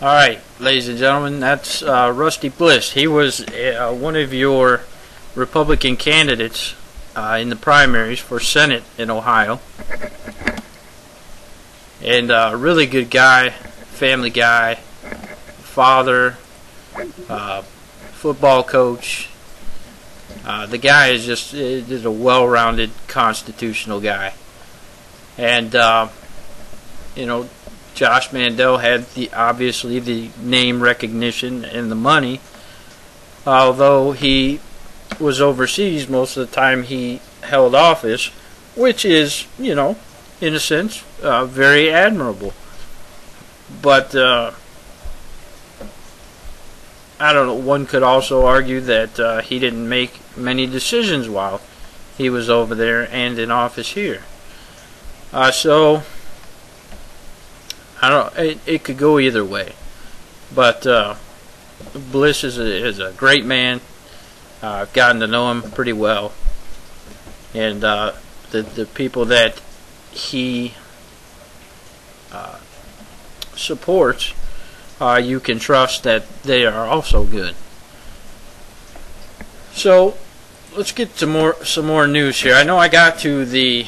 All right, ladies and gentlemen, that's Rusty Bliss. He was one of your Republican candidates in the primaries for Senate in Ohio. And a really good guy, family guy, father, football coach. The guy is just a well-rounded constitutional guy. And, Josh Mandel had obviously the name recognition and the money, although he was overseas most of the time he held office, which is, in a sense, very admirable. But I don't know, one could also argue that he didn't make many decisions while he was over there and in office here. So I don't know, it could go either way. But Bliss is a great man. I've gotten to know him pretty well. And the people that he supports, you can trust that they are also good. So, let's get to some more news here. I know I got to the,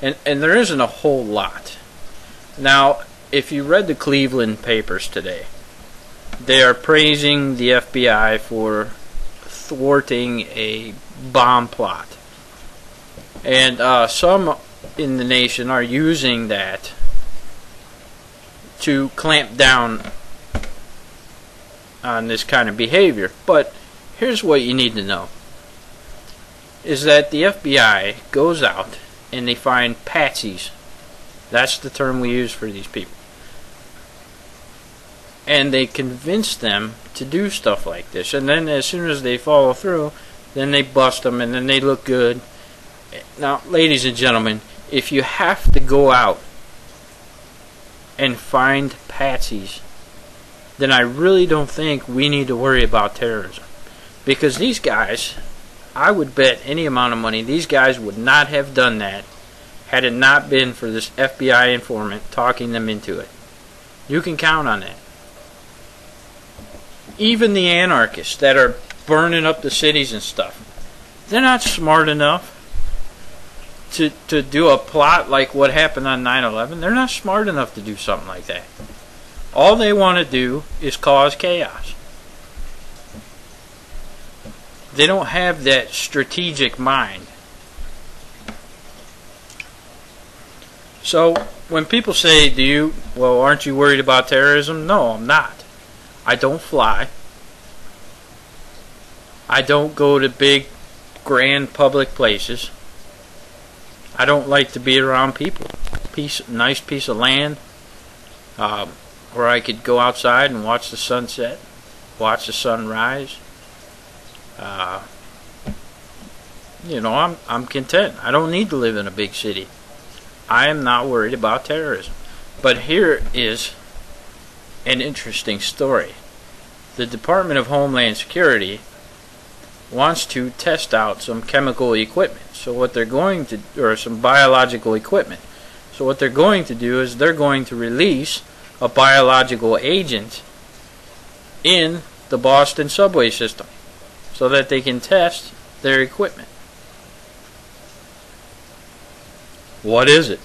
and there isn't a whole lot. Now, if you read the Cleveland papers today, they are praising the FBI for thwarting a bomb plot. And some in the nation are using that to clamp down on this kind of behavior. But here's what you need to know, is that the FBI goes out and they find patsies. That's the term we use for these people. And they convince them to do stuff like this. And then as soon as they follow through, then they bust them and then they look good. Now, ladies and gentlemen, if you have to go out and find patsies, then I really don't think we need to worry about terrorism. Because these guys, I would bet any amount of money, these guys would not have done that had it not been for this FBI informant talking them into it. You can count on that. Even the anarchists that are burning up the cities and stuff, they're not smart enough to do a plot like what happened on 9/11. They're not smart enough to do something like that. All they want to do is cause chaos. They don't have that strategic mind. So when people say, well, aren't you worried about terrorism? No, I'm not. I don't fly. I don't go to big, grand public places. I don't like to be around people. Nice piece of land where I could go outside and watch the sunset, watch the sun rise. I'm content. I don't need to live in a big city. I am not worried about terrorism. But here is an interesting story. The Department of Homeland Security wants to test out some chemical equipment. So what they're going to, or some biological equipment. So what they're going to do is they're going to release a biological agent in the Boston subway system so that they can test their equipment. What is it?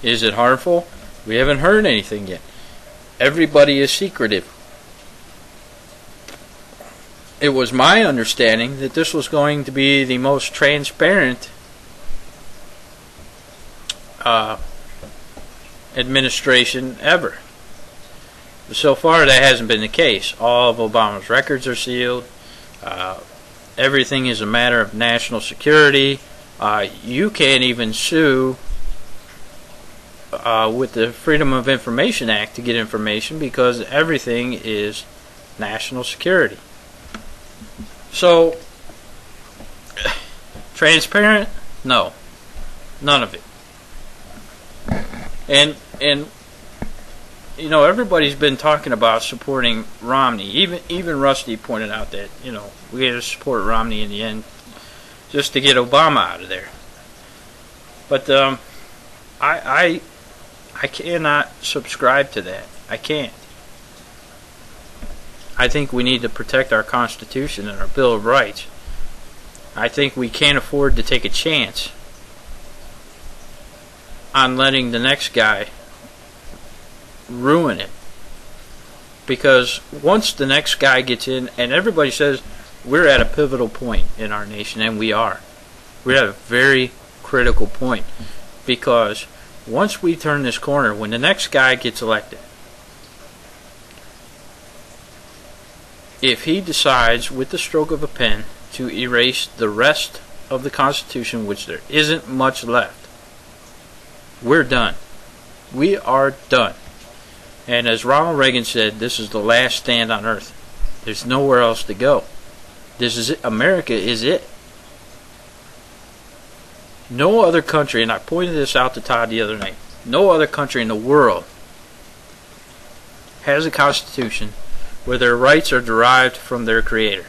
Is it harmful? We haven't heard anything yet. Everybody is secretive. It was my understanding that this was going to be the most transparent administration ever. So far, that hasn't been the case. All of Obama's records are sealed. Everything is a matter of national security. You can't even sue with the Freedom of Information Act to get information because everything is national security. So, transparent? No. None of it. And everybody's been talking about supporting Romney. Even Rusty pointed out that, we had to support Romney in the end just to get Obama out of there. But I cannot subscribe to that. I can't. I think we need to protect our Constitution and our Bill of Rights. I think we can't afford to take a chance on letting the next guy ruin it. Because once the next guy gets in, and everybody says we're at a pivotal point in our nation, and we are. We're at a very critical point. Because once we turn this corner, when the next guy gets elected, if he decides with the stroke of a pen to erase the rest of the Constitution, which there isn't much left, we're done. We are done. And as Ronald Reagan said, this is the last stand on earth. There's nowhere else to go. This is it. America is it. No other country, and I pointed this out to Todd the other night, no other country in the world has a constitution where their rights are derived from their creator.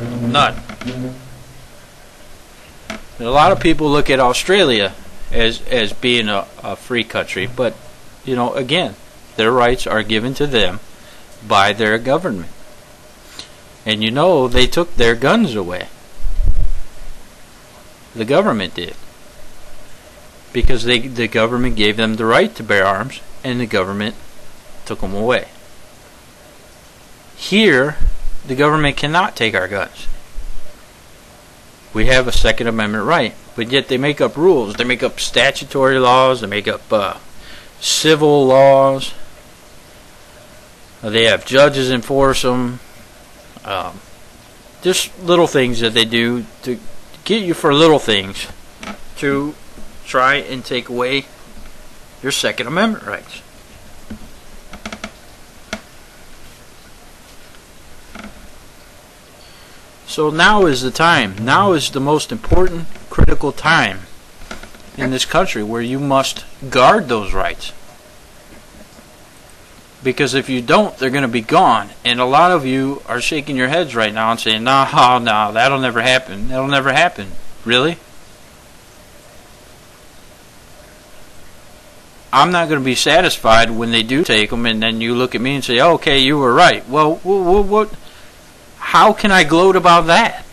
None. And a lot of people look at Australia as being a free country, but again, their rights are given to them by their government. And you know they took their guns away. The government did. Because the government gave them the right to bear arms, and the government took them away. Here, the government cannot take our guns. We have a Second Amendment right, but yet they make up rules. They make up statutory laws. They make up civil laws. They have judges enforce them. Just little things that they do to get you for little things to try and take away your Second Amendment rights. So now is the time. Now is the most important, critical time in this country where you must guard those rights. Because if you don't, they're going to be gone. And a lot of you are shaking your heads right now and saying, no, that'll never happen. That'll never happen. Really? I'm not going to be satisfied when they do take them and then you look at me and say, okay, you were right. Well, what? How can I gloat about that?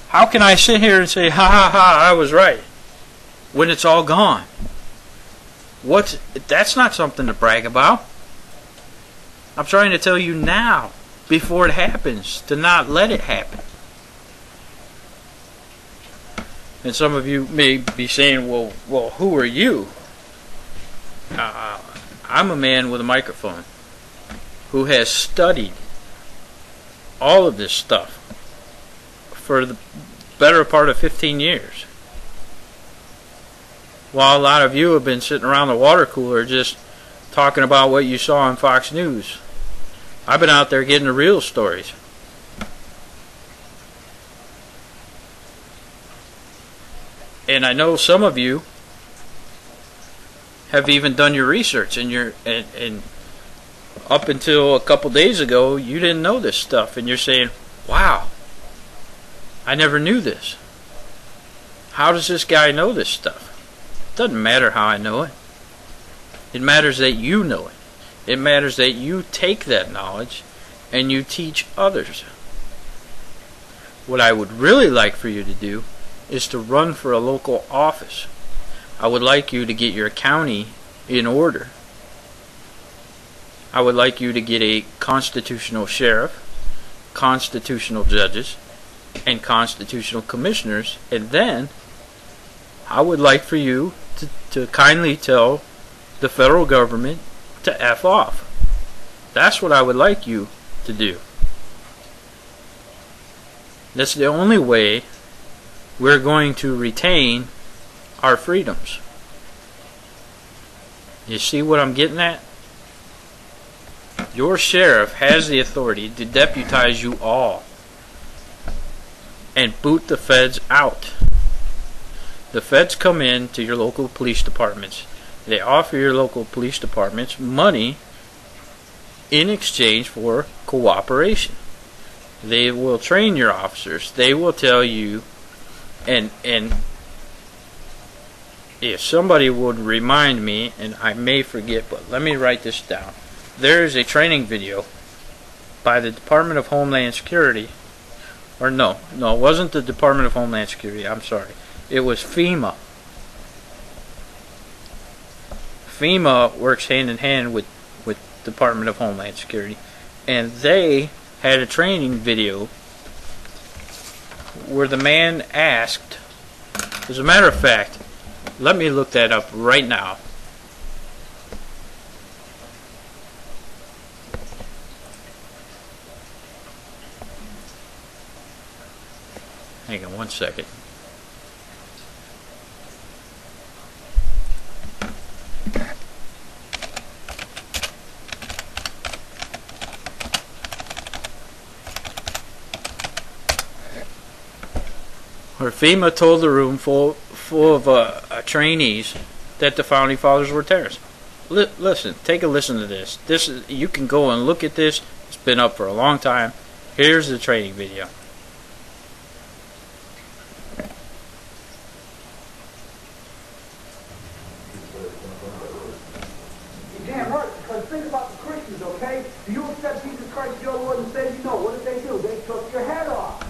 How can I sit here and say, I was right, when it's all gone? That's not something to brag about. I'm trying to tell you now, before it happens, to not let it happen. And some of you may be saying, well, who are you? I'm a man with a microphone who has studied all of this stuff for the better part of 15 years. While a lot of you have been sitting around the water cooler just talking about what you saw on Fox News, I've been out there getting the real stories. And I know some of you have even done your research, and up until a couple days ago, you didn't know this stuff, and you're saying, wow, I never knew this. How does this guy know this stuff? It doesn't matter how I know it. It matters that you know it. It matters that you take that knowledge and you teach others. What I would really like for you to do is to run for a local office. I would like you to get your county in order. I would like you to get a constitutional sheriff, constitutional judges, and constitutional commissioners, and then I would like for you to kindly tell the federal government to F off. That's what I would like you to do. That's the only way we're going to retain our freedoms. You see what I'm getting at? Your sheriff has the authority to deputize you all and boot the feds out. The feds come in to your local police departments. They offer your local police departments money in exchange for cooperation. They will train your officers. They will tell you, and if somebody would remind me, and I may forget, but let me write this down. There is a training video by the Department of Homeland Security, or no, it wasn't the Department of Homeland Security, I'm sorry. It was FEMA. FEMA works hand in hand with Department of Homeland Security, and they had a training video where the man asked, as a matter of fact, let me look that up right now. Hang on one second. Where FEMA told the room full of trainees that the founding fathers were terrorists. Listen, take a listen to this. You can go and look at this. It's been up for a long time. Here's the training video. You can't work because think about the Christians. Christians, okay? Do you accept Jesus Christ as your Lord and Savior? No. What did they do? They took your head off.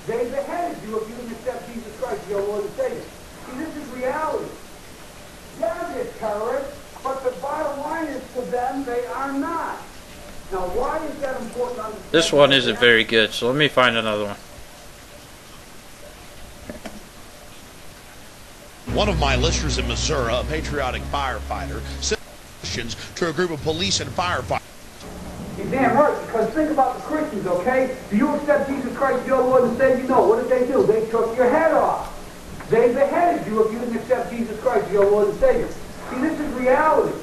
They beheaded you if you didn't accept Jesus Christ as your Lord and Savior. See, this is reality. Yeah, they're terrorists, but the bottom line is to them, they are not. Now, why is that important to understand? This one isn't very good, so let me find another one. One of my listeners in Missouri, a patriotic firefighter, sent questions to a group of police and firefighters. You're damn right, because think about the Christians, okay? Do you accept Jesus Christ as your Lord and Savior? No. What did they do? They took your head off. They beheaded you if you didn't accept Jesus Christ as your Lord and Savior. See, this is reality.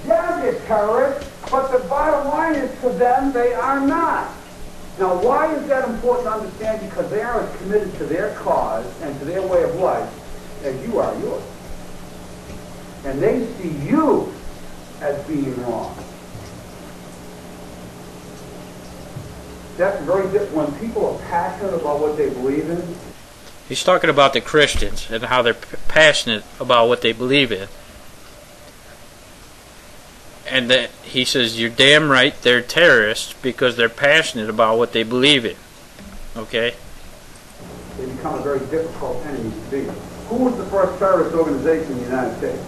Yeah, they're terrorists, but the bottom line is to them, they are not. Now, why is that important to understand? Because they are as committed to their cause and to their way of life as you are yours. And they see you as being wrong. That's very different. When people are passionate about what they believe in. He's talking about the Christians and how they're passionate about what they believe in. And that he says, you're damn right, they're terrorists because they're passionate about what they believe in. Okay? They become a very difficult enemy to be. Who was the first terrorist organization in the United States?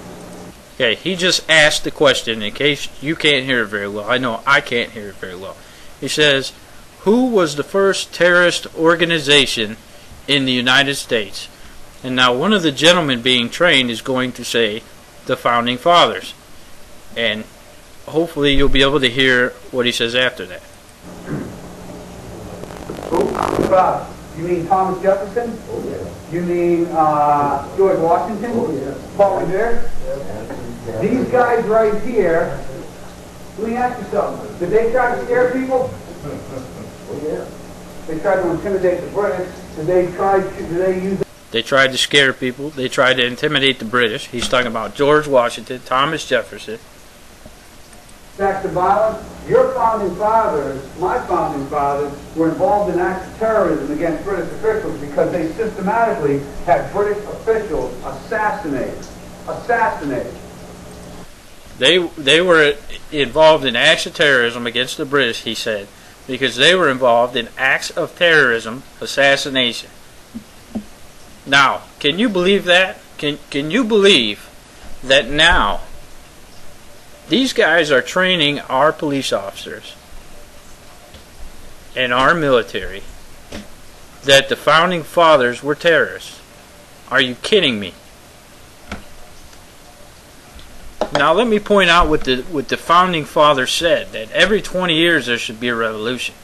Okay, he just asked the question in case you can't hear it very well. I know I can't hear it very well. He says, who was the first terrorist organization in the United States? And now one of the gentlemen being trained is going to say the Founding Fathers. And hopefully you'll be able to hear what he says after that. Who? You mean Thomas Jefferson? Oh, yeah. You mean George Washington? Oh, yeah. Paul Revere? Yeah. These guys right here, let me ask you something. Did they try to scare people? Oh, yeah. They tried to intimidate the British. Did they use... They tried to scare people. They tried to intimidate the British. He's talking about George Washington, Thomas Jefferson. Acts of violence? Your founding fathers, my founding fathers, were involved in acts of terrorism against British officials because they systematically had British officials assassinated. They were involved in acts of terrorism against the British, he said, because they were involved in acts of terrorism, assassination. Now, can you believe that? Can you believe that now these guys are training our police officers and our military that the Founding Fathers were terrorists? Are you kidding me? Now let me point out what the Founding Fathers said, that every 20 years there should be a revolution.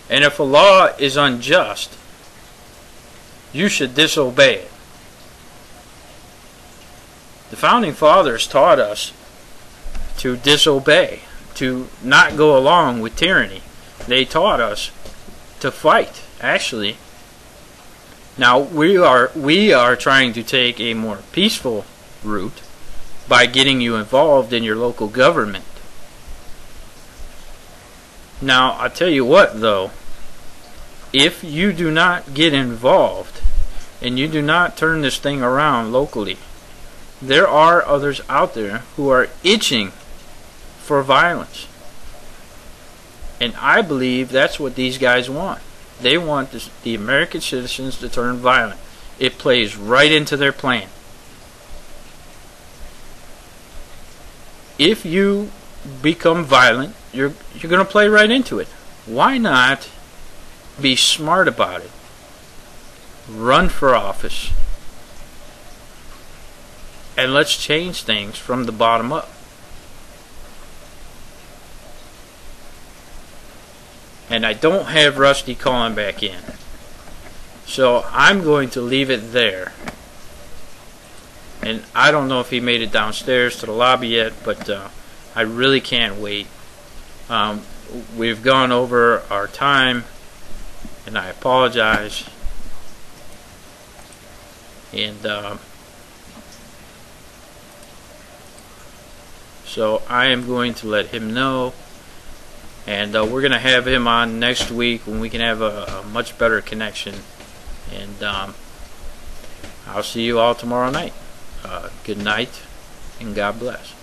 And if a law is unjust, you should disobey it. The Founding Fathers taught us to disobey, to not go along with tyranny. They taught us to fight, actually. Now, we are trying to take a more peaceful route by getting you involved in your local government. Now, I'll tell you what, though. If you do not get involved and you do not turn this thing around locally, there are others out there who are itching for violence. And I believe that's what these guys want. They want the American citizens to turn violent. It plays right into their plan. If you become violent, you're going to play right into it. Why not be smart about it? Run for office. And let's change things from the bottom up. And I don't have Rusty calling back in. So I'm going to leave it there. And I don't know if he made it downstairs to the lobby yet, but I really can't wait. We've gone over our time, and I apologize. And so I am going to let him know, and we're going to have him on next week when we can have a much better connection. And I'll see you all tomorrow night. Good night, and God bless.